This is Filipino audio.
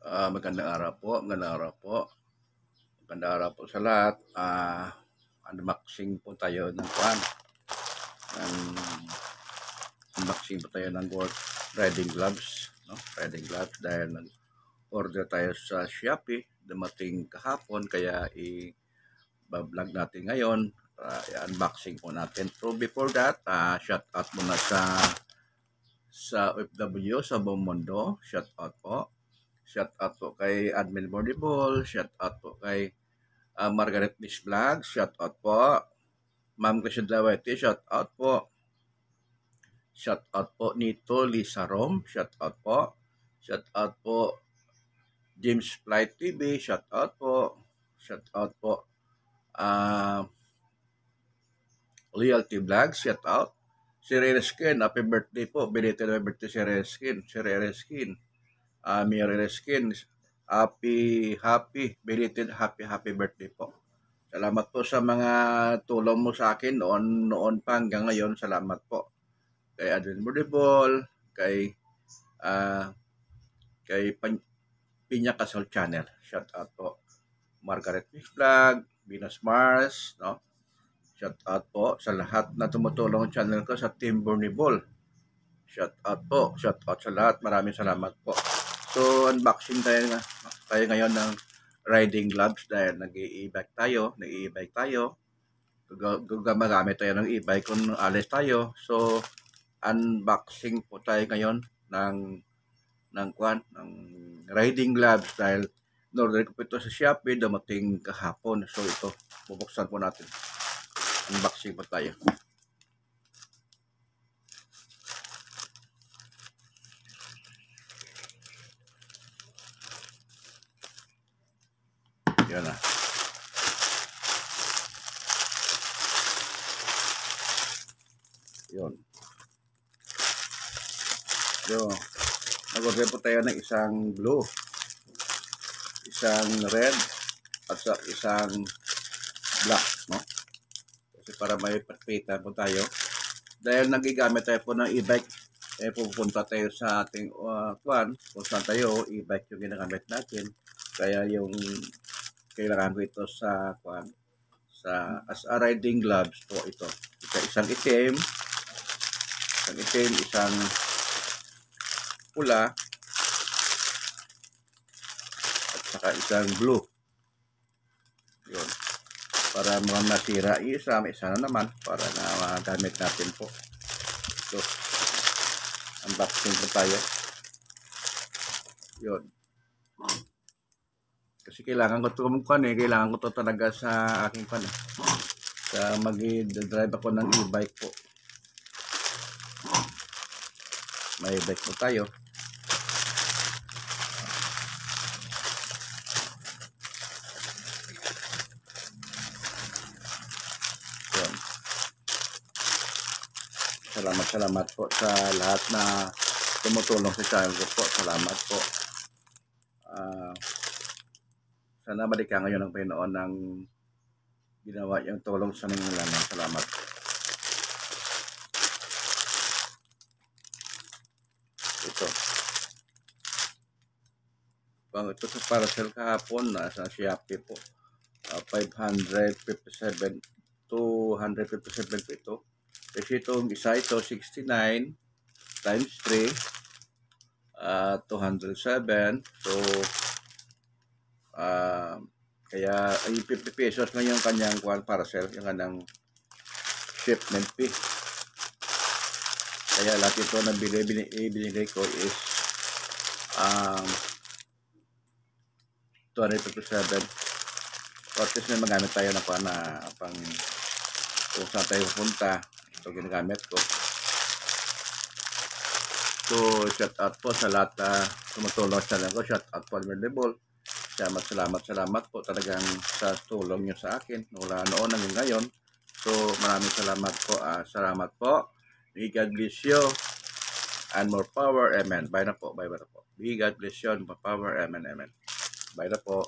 Magandang araw po, magandang araw po. Magandang araw po sa lahat. Unboxing po tayo ng unboxing po tayo ng work riding gloves, no? Riding gloves dahil nag-order tayo sa Shopee, dumating kahapon kaya i-vlog natin ngayon. I-unboxing po natin. So before that, shout out muna sa OFW sa buong mundo. Shout out po. Shout out po kay Admin Bordiball. Shout out po kay Margaret Miss Vlog. Shout out po. Ma'am Christian Dawete. Shout out po. Shout out po Nito Lisa Rom. Shout out po. Shout out po James Flight TV. Shout out po. Shout out po Loyalty Vlog. Shout out. Si Rere Skin. Happy birthday po. Belated happy birthday si Rere Skin. Si Rere Skin. Rere Skin. Happy birthday po. Salamat po sa mga tulong mo sa akin noon pa hanggang ngayon. Salamat po. Kay Adrian Bordiball, kay Pinya Castle Channel. Shout out po. Margaret Mix Vlog, Venus Mars, no? Shout out po sa lahat na tumutulong channel ko sa Team Bordiball. Shout out po. Shout out sa lahat. Maraming salamat po. So, unboxing tayo ngayon ng riding gloves dahil nag-i-e-bike tayo. Gumagamit tayo ng e-bike kung alis tayo. So, unboxing po tayo ngayon ng riding gloves dahil in-order ko po ito sa Shopee, dumating kahapon. So, ito, bubuksan po natin. Unboxing po tayo. Yan na. Yun. So, nag-order po tayo ng isang blue, isang red, at isang black, no? Kasi para may patpita po tayo. Dahil nagigamit tayo po ng e-bike, pupunta tayo sa ating kung saan tayo, e-bike yung ginagamit natin. Kaya yung kailangan ko ito as a riding gloves po ito. Isang itim, isang pula, at saka isang blue. Yun. Para mga nasira, isa na naman para na magamit natin po. So, unboxing po tayo. Yun. Kasi kailangan ko ito kailangan ko ito talaga sa aking sa mag-drive ako ng e-bike po. May e-bike po tayo. Yun. Salamat po sa lahat na tumutulong sa channel ko po. Salamat po. Sana balikan ngayon ng Panginoon ng ginawa yung tulong sa mga laman. Salamat. Ito. Ito sa parcel kahapon sa Shopee po. 557 257 po ito. Kasi itong isa ito 69 times 3 207. So kaya ay 50 pesos na yung kanyang parcel, yung kanyang shipment fee. Kaya lahat ito na binigay ko is 257. So at least may magamit tayo na pang kung saan tayo pupunta. Ito ginagamit ko. So shout out po sa lahat na tumutulong sa channel ko. Shout out po Bordiball. Salamat po talagang sa tulong nyo sa akin mula noon hanggang ngayon. So maraming salamat po. Salamat po. May God bless you and more power. Amen. Bye na po. May God bless you and more power. Amen. Bye na po.